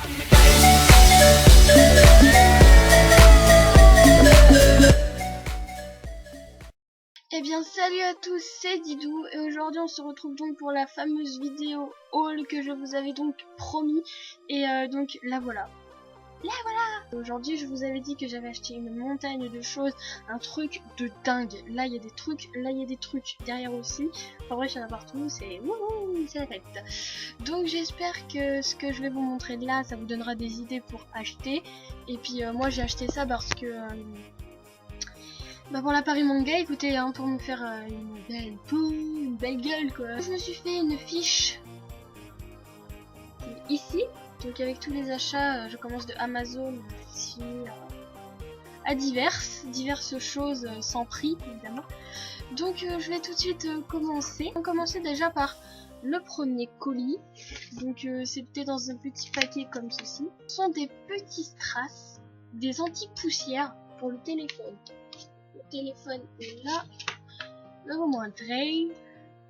Eh bien salut à tous, c'est Didou et aujourd'hui on se retrouve donc pour la fameuse vidéo haul que je vous avais donc promis et donc la voilà. Aujourd'hui je vous avais dit que j'avais acheté une montagne de choses, un truc de dingue. Là il y a des trucs, là il y a des trucs derrière aussi. En vrai il y en a partout, c'est wouhou, c'est la fête. Donc j'espère que ce que je vais vous montrer là, ça vous donnera des idées pour acheter. Et puis moi j'ai acheté ça parce que pour la Paris Manga, écoutez, hein, pour me faire une belle gueule quoi. Je me suis fait une fiche ici, donc avec tous les achats, je commence de Amazon ici à diverses choses sans prix évidemment. Donc je vais tout de suite commencer. On va commencer déjà par le premier colis. Donc c'était dans un petit paquet comme ceci. Ce sont des petits strass, des anti-poussières pour le téléphone. Le téléphone est là, le moment Dre.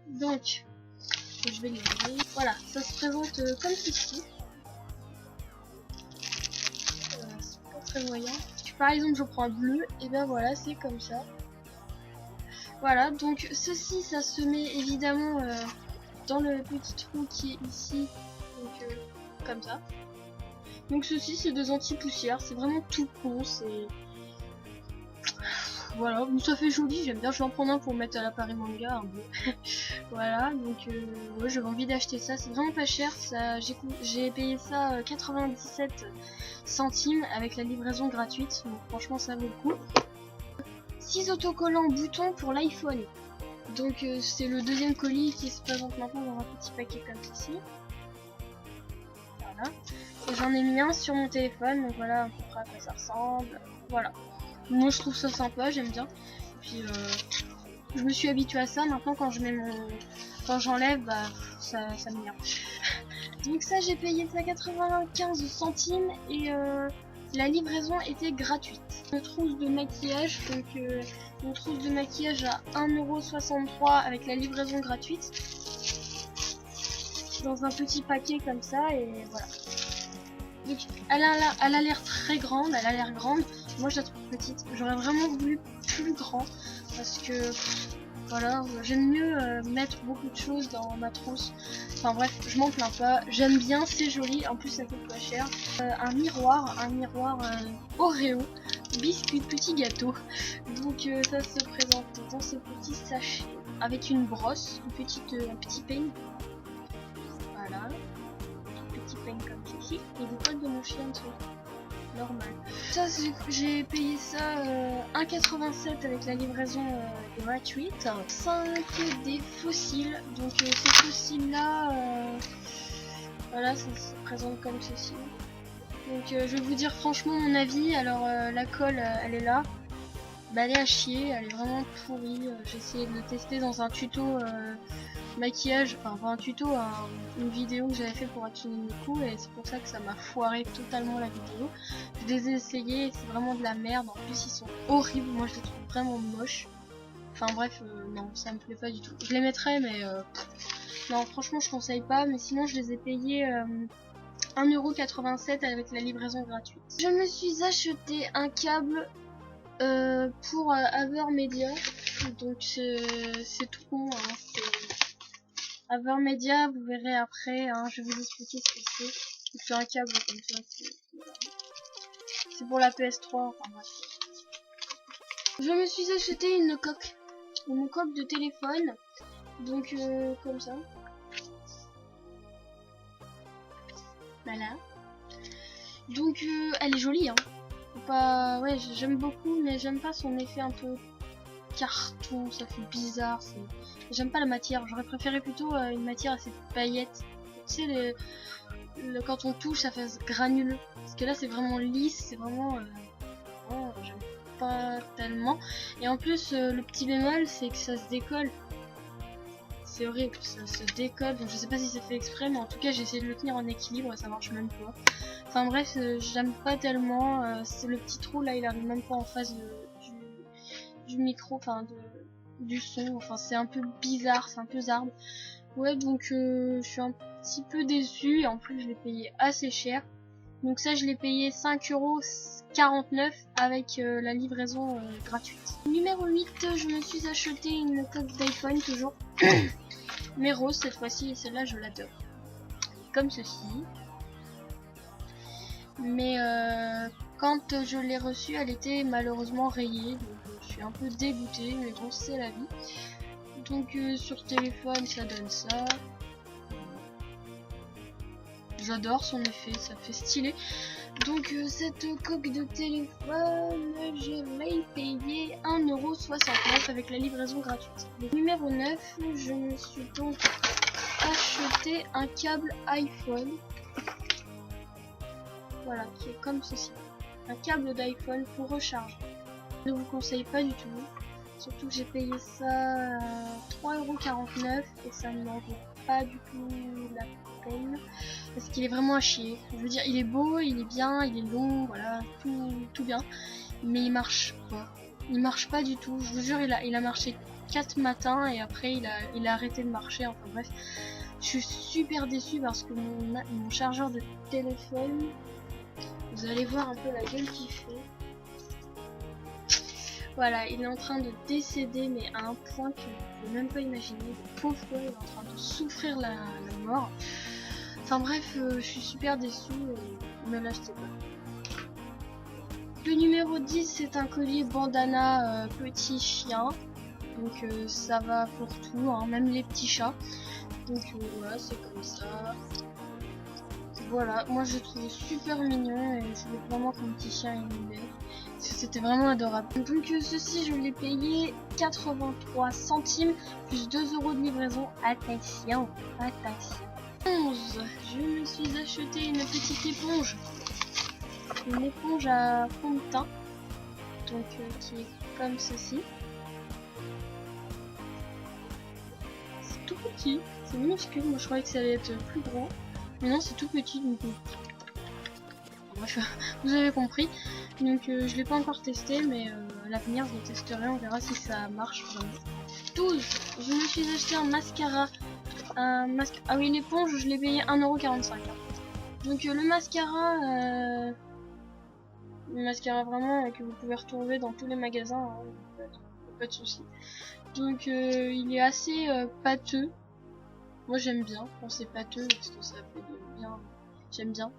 Donc je vais l'ouvrir. Voilà, ça se présente comme ceci. C'est pas très voyant. Si par exemple je prends un bleu, et bien voilà, c'est comme ça. Voilà, donc ceci ça se met évidemment dans le petit trou qui est ici, donc comme ça. Donc ceci c'est des anti-poussières, c'est vraiment tout con, c'est... Voilà, ça fait joli, j'aime bien, je vais en prendre un pour mettre à la Paris Manga, un bleu. Voilà, donc ouais, j'avais envie d'acheter ça, c'est vraiment pas cher, ça, j'ai payé ça 97 centimes avec la livraison gratuite, donc franchement ça vaut le coup. 6 autocollants boutons pour l'iPhone, donc c'est le deuxième colis qui se présente maintenant dans un petit paquet comme ceci. Voilà, et j'en ai mis un sur mon téléphone, donc voilà à peu près à quoi ça ressemble, voilà. Moi je trouve ça sympa, j'aime bien. Et puis je me suis habituée à ça. Maintenant quand je mets quand j'enlève, bah ça m'énerve. Donc ça j'ai payé ça 95 centimes et la livraison était gratuite. Une trousse de maquillage, donc une trousse de maquillage à 1,63€ avec la livraison gratuite. Dans un petit paquet comme ça et voilà. Donc elle a l'air très grande, elle a l'air grande. Moi je la trouve petite, j'aurais vraiment voulu plus grand parce que voilà, j'aime mieux mettre beaucoup de choses dans ma trousse. Enfin bref, je m'en plains pas, j'aime bien, c'est joli, en plus ça coûte pas cher. Un miroir Oreo, biscuit, petit gâteau. Donc ça se présente dans ce petit sachet avec une brosse, un petit peigne. Voilà. Petit peigne comme ceci et des poils de mon chien dessous. Normal. Ça j'ai payé ça 1,87 avec la livraison gratuite. 5 des fossiles. Donc ces fossiles là voilà, ça se présente comme ceci. Donc je vais vous dire franchement mon avis. Alors la colle elle est là. Bah elle est à chier, elle est vraiment pourrie. J'ai essayé de le tester dans un tuto maquillage, enfin pas un tuto, une vidéo que j'avais fait pour affiner mes coups et c'est pour ça que ça m'a foiré totalement la vidéo. Je les ai essayés et c'est vraiment de la merde, en plus ils sont horribles, moi je les trouve vraiment moches. Enfin bref, non ça me plaît pas du tout. Je les mettrais mais non franchement je conseille pas, mais sinon je les ai payés 1,87€ avec la livraison gratuite. Je me suis acheté un câble pour Avermedia, donc c'est tout con, hein, Avermedia, vous verrez après, hein, je vais vous expliquer ce que c'est. C'est un câble comme ça, c'est pour la PS3, enfin bref. Je me suis acheté une coque de téléphone, donc comme ça. Voilà. Donc elle est jolie, hein. Pas, ouais, j'aime beaucoup, mais j'aime pas son effet un peu carton, ça fait bizarre. J'aime pas la matière, j'aurais préféré plutôt une matière assez paillettes. Tu sais, quand on touche, ça fait granuleux. Parce que là, c'est vraiment lisse, c'est vraiment. J'aime pas tellement. Et en plus, le petit bémol, c'est que ça se décolle. C'est horrible, ça se décolle. Donc je sais pas si c'est fait exprès, mais en tout cas, j'ai essayé de le tenir en équilibre et ça marche même pas. Enfin bref, j'aime pas tellement. C'est le petit trou là, il arrive même pas en face du micro, enfin du son. Enfin, c'est un peu bizarre, c'est un peu zarbe. Ouais, donc je suis un petit peu déçue et en plus je l'ai payé assez cher. Donc ça je l'ai payé 5,49 € avec la livraison gratuite. Numéro 8, je me suis acheté une coque d'iPhone toujours. Mais rose cette fois-ci, et celle-là je l'adore. Comme ceci. Mais quand je l'ai reçue, elle était malheureusement rayée. Donc je suis un peu dégoûtée, mais bon c'est la vie. Donc sur téléphone ça donne ça. J'adore son effet, ça fait stylé. Donc cette coque de téléphone, je l'ai payé 1,69 € avec la livraison gratuite. Donc, numéro 9, je me suis donc acheté un câble iPhone. Voilà, qui est comme ceci. Un câble d'iPhone pour recharger. Je ne vous conseille pas du tout. Surtout que j'ai payé ça 3,49 € et ça ne m'en vaut pas du tout la peine. Parce qu'il est vraiment à chier. Je veux dire, il est beau, il est bien, il est long, voilà, tout bien. Mais il marche pas. Il marche pas du tout. Je vous jure, il a marché 4 matins et après il a arrêté de marcher. Enfin bref, je suis super déçue parce que mon chargeur de téléphone, vous allez voir un peu la gueule qu'il fait. Voilà, il est en train de décéder, mais à un point que je peux même pas imaginer. Le pauvre gars, il est en train de souffrir la mort. Enfin bref, je suis super déçue, ne l'achetez pas. Le numéro 10, c'est un collier bandana petit chien. Donc ça va pour tout, hein, même les petits chats. Donc voilà, c'est comme ça. Voilà, moi je le trouve super mignon et je voulais vraiment qu'un petit chien il l'ait. C'était vraiment adorable. Donc ceci je l'ai payé 83 centimes plus 2 € de livraison. Attention, attention. 11, je me suis acheté une petite éponge. Une éponge à fond de teint. Donc qui est comme ceci. C'est tout petit, c'est minuscule. Moi je croyais que ça allait être plus grand. Mais non, c'est tout petit, donc bref, vous avez compris. Donc je l'ai pas encore testé, mais à l'avenir je le testerai, on verra si ça marche vraiment. 12, je me suis acheté un mascara. Ah oui, l'éponge, je l'ai payé 1,45 €. Donc le mascara vraiment que vous pouvez retrouver dans tous les magasins, hein, pas de soucis. Donc il est assez pâteux. Moi j'aime bien quand c'est pâteux parce que ça fait bien. J'aime bien.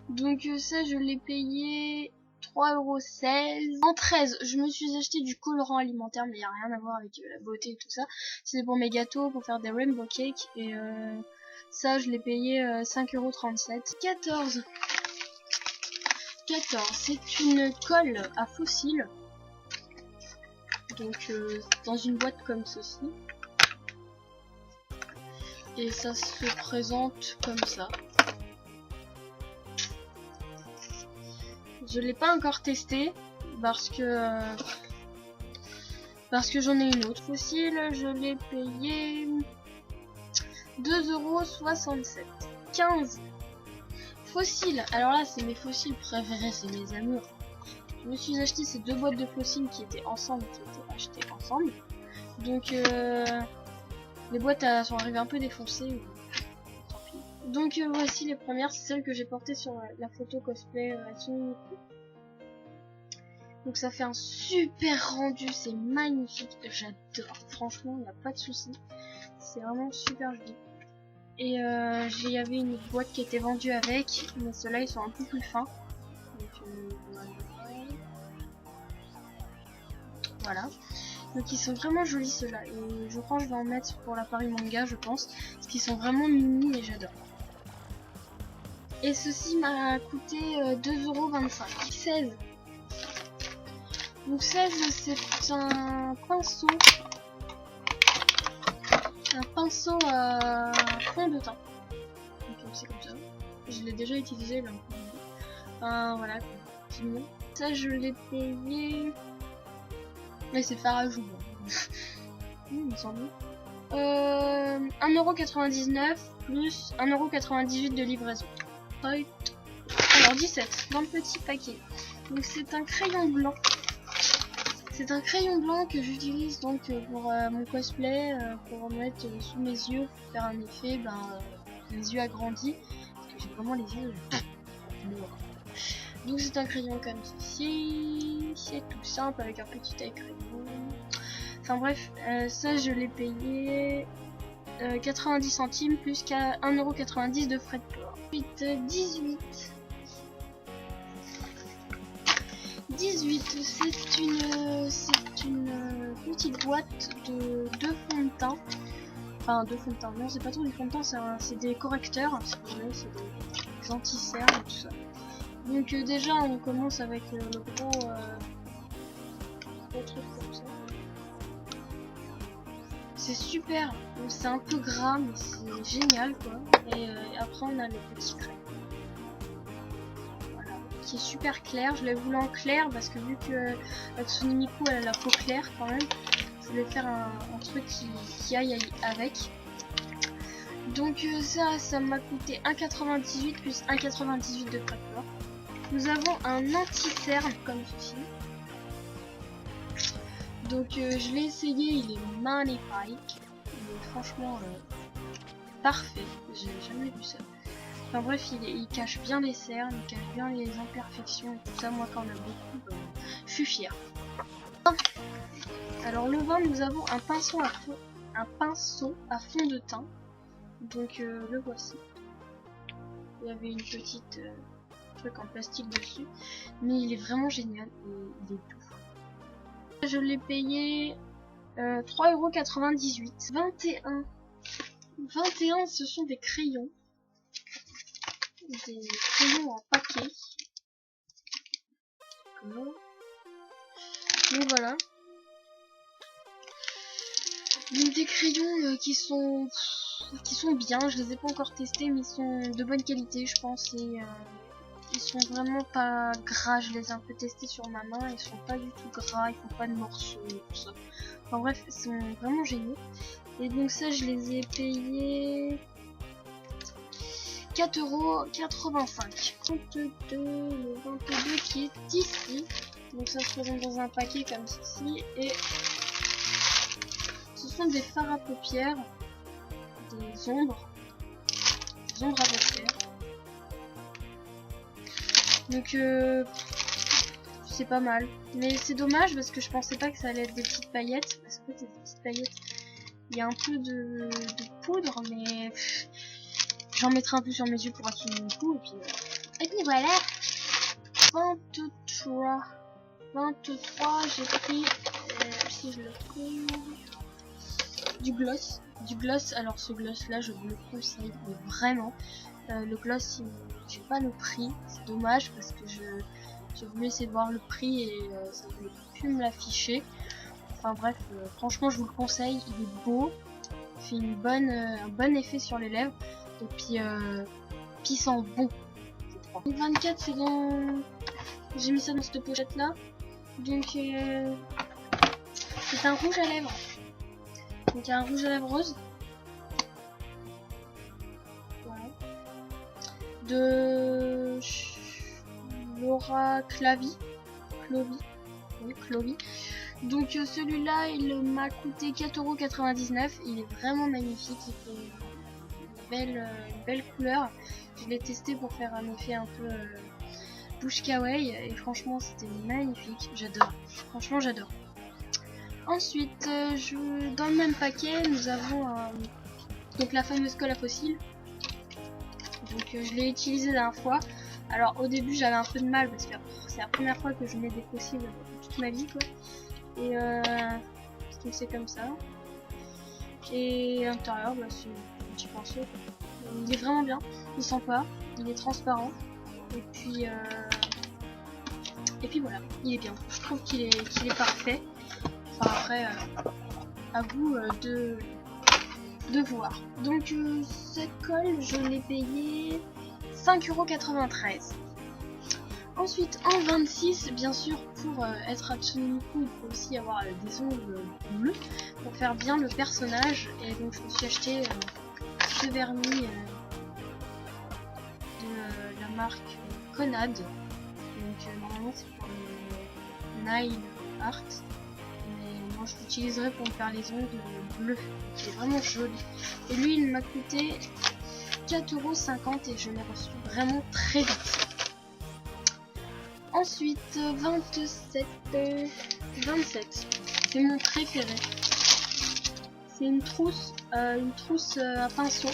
Donc ça je l'ai payé 3,16 €. En 13, je me suis acheté du colorant alimentaire, mais il n'y a rien à voir avec la beauté et tout ça. C'est pour mes gâteaux, pour faire des rainbow cakes. Et ça je l'ai payé 5,37 €. 14, c'est une colle à fossiles. Donc dans une boîte comme ceci. Et ça se présente comme ça. Je l'ai pas encore testé parce que j'en ai une autre. Fossile, je l'ai payé 2,67 €. 15. Fossiles. Alors là, c'est mes fossiles préférés, c'est mes amours. Je me suis acheté ces deux boîtes de fossiles qui étaient ensemble, qui étaient achetées ensemble. Donc les boîtes sont arrivées un peu défoncées. Donc voici les premières, c'est celles que j'ai portées sur la photo cosplay à Sony. Donc ça fait un super rendu, c'est magnifique, j'adore, franchement il n'y a pas de souci, c'est vraiment super joli. Et il y avait une boîte qui était vendue avec, mais ceux-là ils sont un peu plus fins. Donc voilà. Donc ils sont vraiment jolis ceux-là, et je crois que je vais en mettre pour la Paris Manga je pense, parce qu'ils sont vraiment mimi et j'adore. Et ceci m'a coûté 2,25 €. 16. Donc 16, c'est un pinceau. Un pinceau à fond de teint. Donc c'est comme ça. Je l'ai déjà utilisé là. Enfin voilà, c'est mignon. Ça je l'ai payé. Mais c'est Farajou. Il me semble. 1,99 € plus 1,98 € de livraison. Alors 17 dans le petit paquet. Donc c'est un crayon blanc. C'est un crayon blanc que j'utilise donc pour mon cosplay, pour mettre sous mes yeux, pour faire un effet, les yeux agrandis, parce que j'ai vraiment les yeux noir. Donc c'est un crayon comme ceci, c'est tout simple avec un petit taille crayon. Enfin bref, ça je l'ai payé 90 centimes plus qu'à 1,90 € de frais de port. Ensuite 18, c'est une petite boîte de 2 fonds de teint. Enfin 2 fonds de teint, non c'est pas trop des fonds de teint, c'est des correcteurs, si vous voulez, c'est des anti-cernes et tout ça. Donc déjà on commence avec le gros truc comme ça. C'est super, c'est un peu gras mais c'est génial quoi. Et après on a le petit crayon. Voilà, qui est super clair. Je l'ai voulu en clair parce que vu que Hatsune Miku elle a la peau claire quand même, je voulais faire un truc qui aille avec. Donc ça m'a coûté 1,98 plus 1,98 de frais de port. Nous avons un anti-cerne comme ceci. Donc je l'ai essayé, il est magnifique. Il est franchement parfait. J'ai jamais vu ça. Enfin bref, il cache bien les cernes, il cache bien les imperfections et tout ça. Moi quand on a beaucoup, je suis fière. Alors le vin, nous avons un pinceau à fond de teint. Donc le voici. Il y avait une petite truc en plastique dessus, mais il est vraiment génial et il est doux. Je l'ai payé 3,98 €. 21, ce sont des crayons en paquet. Donc voilà. Donc des crayons qui sont bien, je les ai pas encore testés mais ils sont de bonne qualité je pense et ils sont vraiment pas gras, je les ai un peu testés sur ma main, ils sont pas du tout gras, ils font pas de morceaux et tout ça. Enfin bref, ils sont vraiment géniaux. Et donc ça je les ai payés 4,85 €. Compte de le 22 qui est ici. Donc ça se présente dans un paquet comme ceci et ce sont des fards à paupières, des ombres à paupières. Donc c'est pas mal, mais c'est dommage parce que je pensais pas que ça allait être des petites paillettes, parce que c'est des petites paillettes. Il y a un peu de poudre, mais j'en mettrai un peu sur mes yeux pour atténuer le coup et puis voilà. 23, j'ai pris si je le trouve du gloss. Alors ce gloss là je vous le conseille mais vraiment. Le gloss j'ai pas le prix, c'est dommage parce que j'ai voulu essayer de voir le prix et ça ne voulait plus me l'afficher. Enfin bref, franchement je vous le conseille, il est beau, il fait un bon effet sur les lèvres et puis il sent bon. 24 c'est dans... J'ai mis ça dans cette pochette là. Donc c'est un rouge à lèvres. Donc il y a un rouge à lèvres rose. Voilà. De Laura Clavy. Oui, Clovy. Donc celui-là il m'a coûté 4,99 €. Il est vraiment magnifique. Il fait une belle couleur. Je l'ai testé pour faire un effet un peu bouche kawaii et franchement c'était magnifique. J'adore. Franchement j'adore. Ensuite, dans le même paquet, nous avons donc la fameuse colle à fossiles. Donc je l'ai utilisée la dernière fois. Alors au début j'avais un peu de mal parce que c'est la première fois que je mets des fossiles toute ma vie quoi. Et c'est comme ça. Et à l'intérieur, c'est un petit pinceau. Il est vraiment bien. Il sent pas. Il est transparent. Et puis voilà. Il est bien. Je trouve qu'il est parfait. Enfin après, à vous de voir. Donc cette colle, je l'ai payée 5,93 €. Ensuite en 26, bien sûr pour être Hatsune Miku, il faut aussi avoir des ongles bleus pour faire bien le personnage. Et donc je me suis acheté ce vernis de la marque Conad. Donc normalement c'est pour le Nail Art. Moi je l'utiliserai pour me faire les ongles bleus, qui est vraiment joli. Et lui il m'a coûté 4,50 € et je l'ai reçu vraiment très vite. Ensuite, 27. 27. C'est mon préféré. C'est une trousse à pinceau.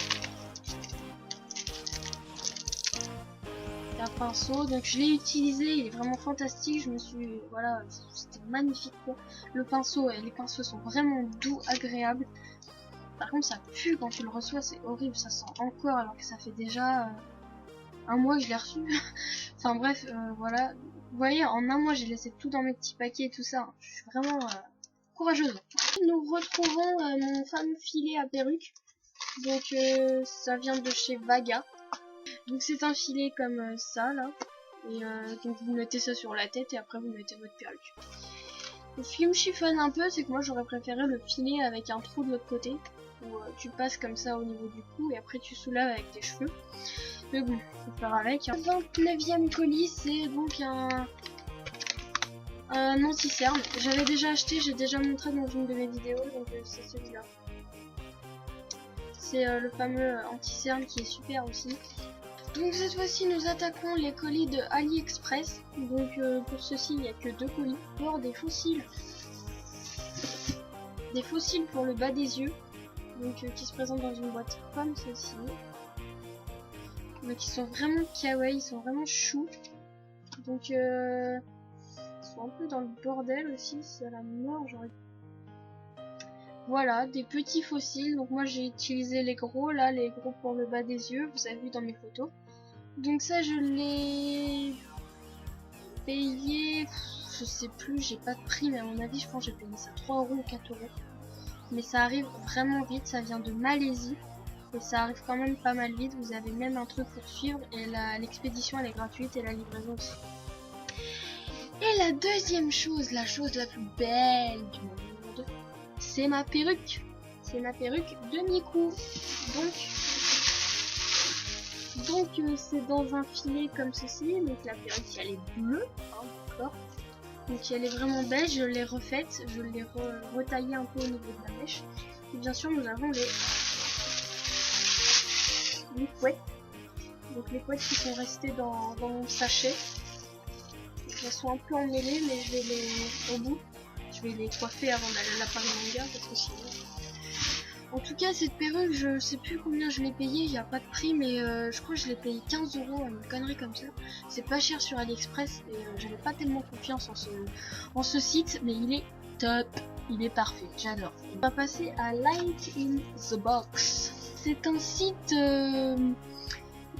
Un pinceau, donc je l'ai utilisé, il est vraiment fantastique. Je me suis, voilà, c'était magnifique quoi. Le pinceau, les pinceaux sont vraiment doux, agréables. Par contre, ça pue quand tu le reçois, c'est horrible, ça sent encore alors que ça fait déjà un mois que je l'ai reçu. Enfin bref, voilà. Vous voyez, en un mois, j'ai laissé tout dans mes petits paquets et tout ça. Je suis vraiment courageuse. Nous retrouvons mon fameux filet à perruque. Donc ça vient de chez Vaga. Donc c'est un filet comme ça là. Et donc vous mettez ça sur la tête et après vous mettez votre perruque. Ce qui me chiffonne un peu, c'est que moi j'aurais préféré le filet avec un trou de l'autre côté. Où tu passes comme ça au niveau du cou et après tu soulèves avec tes cheveux. Mais bon, faut faire avec. Le 29e colis, c'est donc un anti-cerne. J'avais déjà acheté, j'ai déjà montré dans une de mes vidéos, donc c'est celui-là. C'est le fameux anti-cerne qui est super aussi. Donc cette fois-ci, nous attaquons les colis de AliExpress. Donc pour ceci, il n'y a que 2 colis. Pour des fossiles. Des fossiles pour le bas des yeux. Donc qui se présentent dans une boîte comme ceci. Donc ils sont vraiment kawaii, ils sont vraiment choux. Donc ils sont un peu dans le bordel aussi, c'est à la mort. Voilà, des petits fossiles. Donc moi j'ai utilisé les gros, là, les gros pour le bas des yeux, vous avez vu dans mes photos. Donc ça je l'ai payé, je sais plus, j'ai pas de prix, mais à mon avis je pense que j'ai payé ça 3 € ou 4 €. Mais ça arrive vraiment vite, ça vient de Malaisie. Et ça arrive quand même pas mal vite, vous avez même un truc pour suivre et l'expédition elle est gratuite et la livraison aussi. Et la deuxième chose, la chose la plus belle du monde, c'est ma perruque. C'est ma perruque de Miku. Donc c'est dans un filet comme ceci, donc la perruque elle est bleue, hein, d'accord. Donc elle est vraiment belle, je l'ai refaite, je l'ai retaillée un peu au niveau de la mèche. Et bien sûr nous avons les couettes. Donc les couettes qui sont restées dans mon sachet. Donc, elles sont un peu emmêlées mais je vais les au bout. Je vais les coiffer avant d'aller à la Paris Manga parce que sinon. En tout cas cette perruque je sais plus combien je l'ai payé, il n'y a pas de prix mais je crois que je l'ai payé 15 €, une connerie comme ça. C'est pas cher sur AliExpress et j'avais pas tellement confiance en ce site mais il est top, il est parfait, j'adore. On va passer à Light in the Box. C'est un site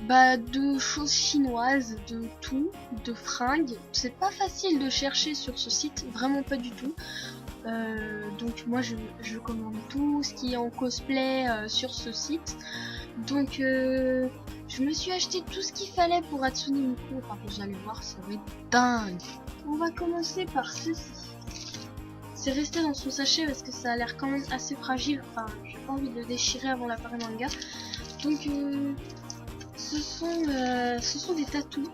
de choses chinoises, de tout, de fringues. C'est pas facile de chercher sur ce site, vraiment pas du tout. Donc moi je commande tout ce qui est en cosplay sur ce site. Donc je me suis acheté tout ce qu'il fallait pour Hatsune Miku. Enfin vous allez voir, ça va être dingue. On va commencer par ceci. C'est resté dans son sachet parce que ça a l'air quand même assez fragile. Enfin j'ai pas envie de le déchirer avant la Paris Manga. Donc ce sont des tatous.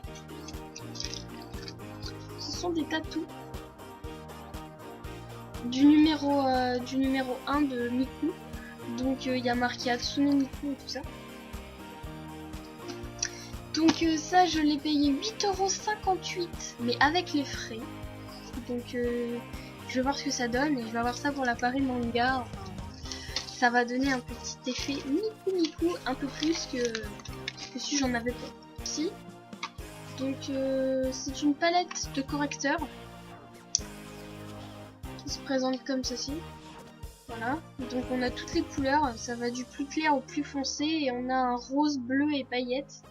Ce sont des tatous du numéro 1 de Miku. Donc il y a marqué Hatsune Miku et tout ça. Donc ça je l'ai payé 8,58 € mais avec les frais. Donc je vais voir ce que ça donne et je vais avoir ça pour la Paris Manga. Enfin, ça va donner un petit effet Miku un peu plus que si j'en avais pas. Si. Donc c'est une palette de correcteurs qui se présente comme ceci. Voilà. Donc on a toutes les couleurs, ça va du plus clair au plus foncé et on a un rose, bleu et paillettes.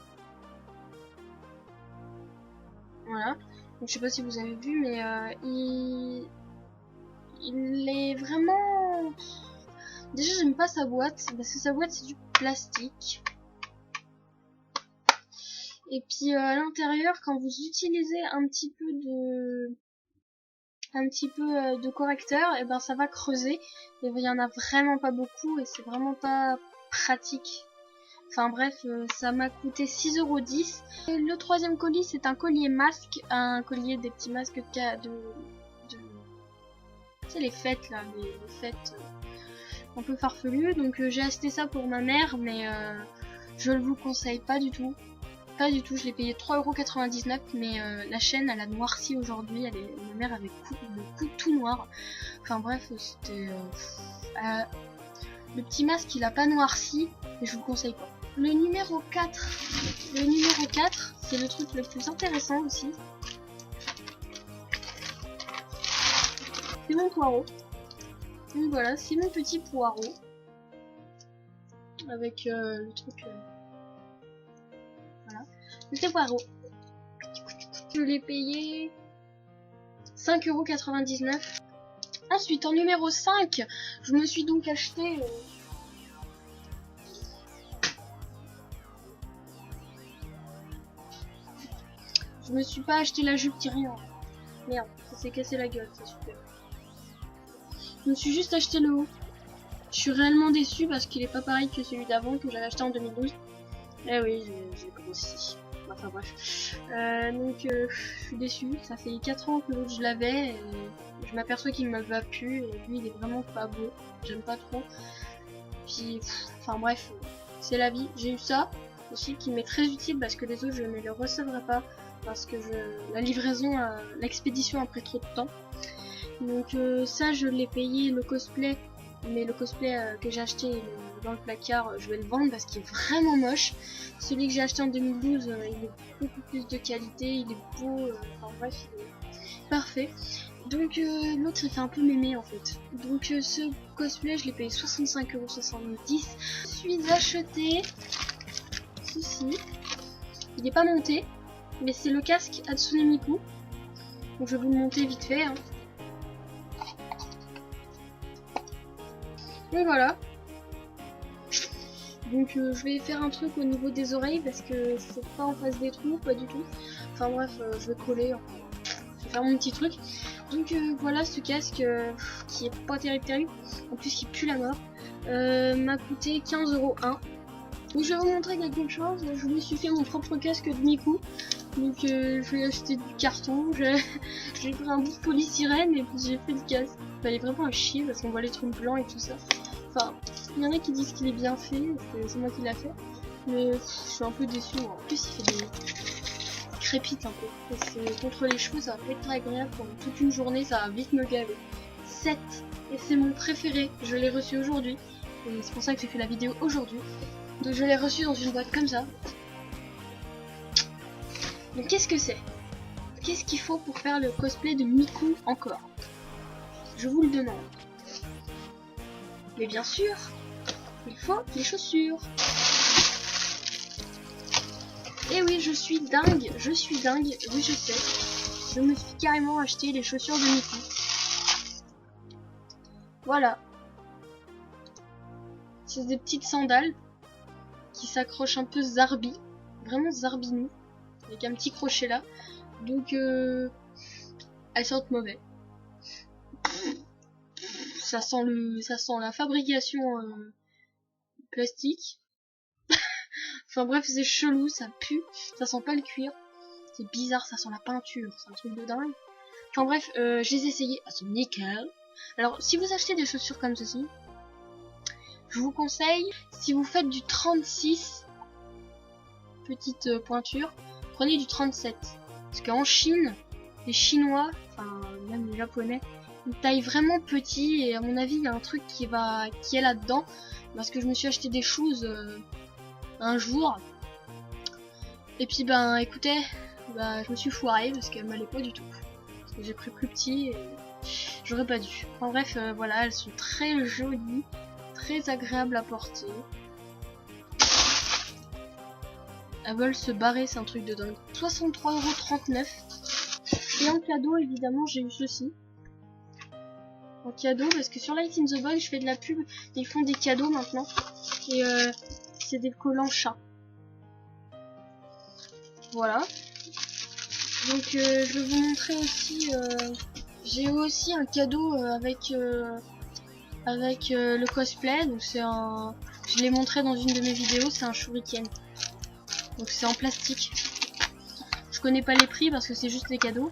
Voilà. Donc je sais pas si vous avez vu mais il est vraiment... Déjà j'aime pas sa boîte parce que sa boîte c'est du plastique. Et puis à l'intérieur, quand vous utilisez un petit peu de correcteur, et ben ça va creuser. Et il y en a vraiment pas beaucoup et c'est vraiment pas pratique. Enfin bref, ça m'a coûté 6,10 €. Et le troisième colis, c'est un collier masque, un collier des petits masques de c'est les fêtes là, les fêtes un peu farfelues. Donc j'ai acheté ça pour ma mère, mais je le vous conseille pas du tout. Pas du tout, je l'ai payé 3,99 €, mais la chaîne elle a noirci aujourd'hui, ma mère avait le cou tout noir. Enfin bref, c'était... le petit masque il a pas noirci, mais je vous le conseille pas. Le numéro 4, c'est le truc le plus intéressant aussi. C'est mon poireau. Donc voilà, c'est mon petit poireau. Avec le truc... voilà. Le poireau. Je l'ai payé 5,99 €. Ensuite, en numéro 5, je me suis donc acheté... je me suis pas acheté la jupe Tyrian. Merde, ça s'est cassé la gueule, c'est super. Je me suis juste acheté le haut. Je suis réellement déçu parce qu'il est pas pareil que celui d'avant que j'avais acheté en 2012. Eh oui, j'ai grossi. Enfin bref. Donc je suis déçu. Ça fait 4 ans que l'autre je l'avais. Et je m'aperçois qu'il me va plus. Et lui il est vraiment pas beau. J'aime pas trop. Puis enfin bref, c'est la vie. J'ai eu ça aussi qui m'est très utile parce que les autres je ne les recevrai pas. Parce que la livraison, l'expédition a pris trop de temps. Donc ça je l'ai payé le cosplay. Mais le cosplay que j'ai acheté dans le placard, je vais le vendre parce qu'il est vraiment moche. Celui que j'ai acheté en 2012, il est beaucoup plus de qualité, il est beau, enfin bref, il est parfait. Donc l'autre ça fait un peu mémé en fait. Donc ce cosplay je l'ai payé 65,70 €. Je suis acheté ceci. Il n'est pas monté, mais c'est le casque Hatsune Miku. Donc je vais vous le monter vite fait. Hein. Et voilà. Donc je vais faire un truc au niveau des oreilles parce que c'est pas en face des trous, pas du tout. Enfin bref, je vais coller, je vais faire mon petit truc. Donc voilà ce casque qui est pas terrible, en plus qui pue la mort, m'a coûté 15,01 €. Donc je vais vous montrer quelque chose, je me suis fait mon propre casque de Miku. Donc je vais acheter du carton, j'ai pris un bout de polysirène et puis j'ai fait le casque. Il fallait vraiment un chier parce qu'on voit les trucs blancs et tout ça. Enfin, il y en a qui disent qu'il est bien fait, c'est moi qui l'a fait. Mais je suis un peu déçue. En plus il fait des crépite un peu. Contre les cheveux ça va pas être très agréable pendant toute une journée, ça va vite me gaver. 7. Et c'est mon préféré, je l'ai reçu aujourd'hui. Et c'est pour ça que j'ai fait la vidéo aujourd'hui. Donc je l'ai reçu dans une boîte comme ça. Donc qu'est-ce que c'est? Qu'est-ce qu'il faut pour faire le cosplay de Miku encore? Je vous le demande. Mais bien sûr, il faut les chaussures. Et oui, je suis dingue, oui je sais. Je me suis carrément acheté les chaussures de Miku. Voilà. C'est des petites sandales qui s'accrochent un peu zarbi, vraiment zarbinou, avec un petit crochet là. Donc elles sentent mauvais. Ça sent la fabrication plastique. Enfin bref, c'est chelou, ça pue, ça sent pas le cuir. C'est bizarre, ça sent la peinture, c'est un truc de dingue. Enfin bref, je les ai essayés, ah, c'est nickel. Alors si vous achetez des chaussures comme ceci, je vous conseille, si vous faites du 36, petite pointure, prenez du 37. Parce qu'en Chine, les Chinois, enfin même les Japonais, une taille vraiment petit et à mon avis il y a un truc qui est là-dedans. Parce que je me suis acheté des shoes un jour. Et puis ben écoutez, je me suis foirée parce qu'elle m'allait pas du tout. Parce que j'ai pris plus petit et j'aurais pas dû. En bref, voilà, elles sont très jolies, très agréables à porter. Elles veulent se barrer, c'est un truc de dingue. 63,39 €. Et en cadeau, évidemment, j'ai eu ceci. En cadeau, parce que sur Light in the Box, je fais de la pub. Ils font des cadeaux maintenant. Et c'est des collants chats. Voilà. Donc je vais vous montrer aussi. J'ai aussi un cadeau avec le cosplay. Donc c'est un. Je l'ai montré dans une de mes vidéos. C'est un shuriken. Donc c'est en plastique. Je connais pas les prix parce que c'est juste les cadeaux.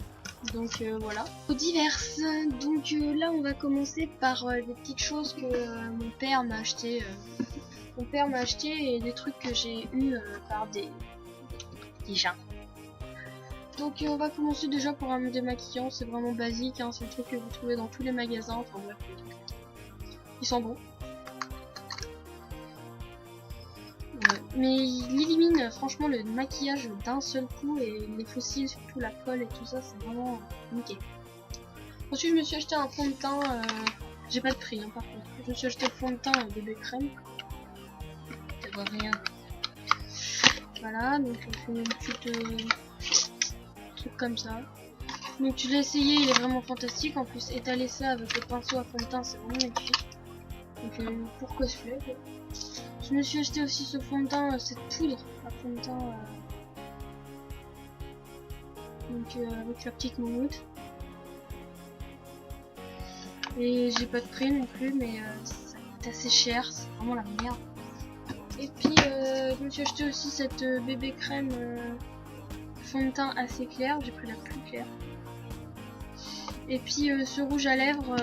Donc voilà. Diverses. Donc là on va commencer par des petites choses que mon père m'a acheté. Mon père m'a acheté et des trucs que j'ai eu par des déjà. Donc on va commencer déjà par un démaquillant, c'est vraiment basique, hein, c'est le truc que vous trouvez dans tous les magasins, enfin bref, ils sont bons. Ouais. Mais il élimine franchement le maquillage d'un seul coup et les fossiles, surtout la colle et tout ça, c'est vraiment nickel. Ensuite je me suis acheté un fond de teint, j'ai pas de prix hein, par contre, je me suis acheté le fond de teint bébé crème. Ça voit rien. Voilà, donc on fait une petite... truc comme ça. Donc je l'ai essayé, il est vraiment fantastique. En plus étaler ça avec le pinceau à fond de teint c'est vraiment magnifique. Donc pour cosplay quoi. Je me suis acheté aussi ce fond de teint, cette poudre à fond de teint donc avec la petite moumoute. Et j'ai pas de prix non plus mais ça coûte assez cher, c'est vraiment la merde. Et puis je me suis acheté aussi cette bébé crème fond de teint assez clair, j'ai pris la plus claire. Et puis ce rouge à lèvres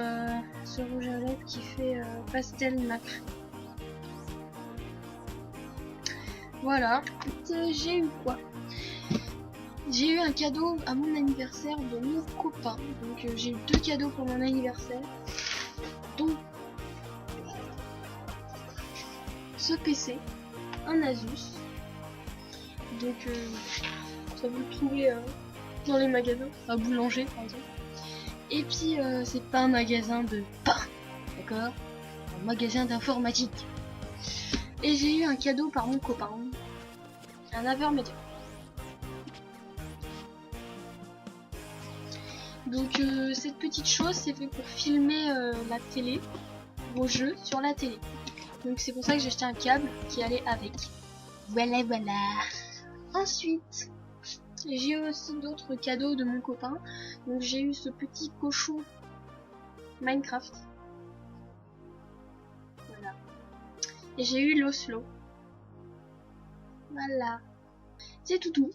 qui fait pastel nacre. Voilà, j'ai eu quoi? J'ai eu un cadeau à mon anniversaire de mon copain. Donc j'ai eu 2 cadeaux pour mon anniversaire. Donc ce PC, un Asus. Donc ça vous le trouvez dans les magasins, à boulanger par exemple. Et puis c'est pas un magasin de pain, d'accord, un magasin d'informatique. Et j'ai eu un cadeau par mon copain, un Avermedia. Donc cette petite chose c'est fait pour filmer la télé, vos jeux sur la télé. Donc c'est pour ça que j'ai acheté un câble qui allait avec. Voilà voilà. Ensuite j'ai eu aussi d'autres cadeaux de mon copain. Donc j'ai eu ce petit cochon Minecraft. Voilà. Et j'ai eu l'Oslo. Voilà. C'est tout.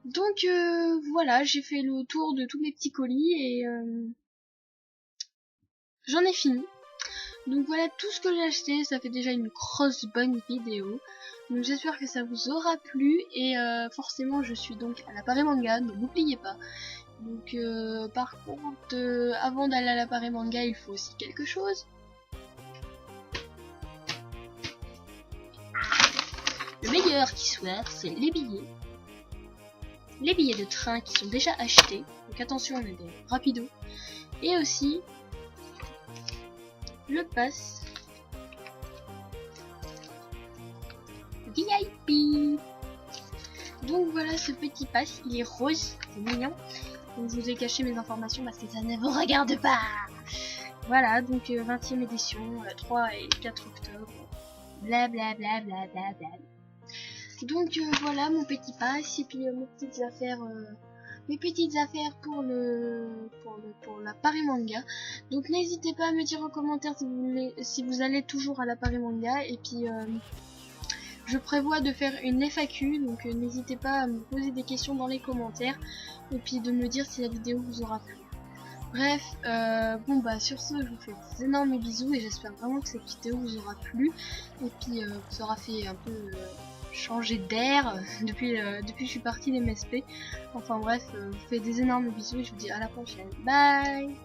Donc voilà, j'ai fait le tour de tous mes petits colis et j'en ai fini. Donc voilà tout ce que j'ai acheté, ça fait déjà une grosse bonne vidéo. Donc j'espère que ça vous aura plu et forcément je suis donc à l'appareil manga, ne l'oubliez pas. Donc par contre avant d'aller à l'appareil manga il faut aussi quelque chose. Le meilleur qui soit, c'est les billets. Les billets de train qui sont déjà achetés. Donc attention, on a des rapidos. Et aussi le pass VIP. Donc voilà ce petit pass, il est rose, c'est mignon. Donc je vous ai caché mes informations parce que ça ne vous regarde pas. Voilà, donc 20e édition, 3 et 4 octobre. Blablabla. Donc voilà mon petit pass et puis mes petites affaires pour l'appareil manga. Donc n'hésitez pas à me dire en commentaire si vous allez toujours à l'appareil manga et puis je prévois de faire une FAQ, donc n'hésitez pas à me poser des questions dans les commentaires et puis de me dire si la vidéo vous aura plu. Bref, bon bah sur ce je vous fais des énormes bisous et j'espère vraiment que cette vidéo vous aura plu et puis vous aura fait un peu changer d'air depuis que je suis partie des MSP. Enfin bref, je vous fais des énormes bisous et je vous dis à la prochaine. Bye.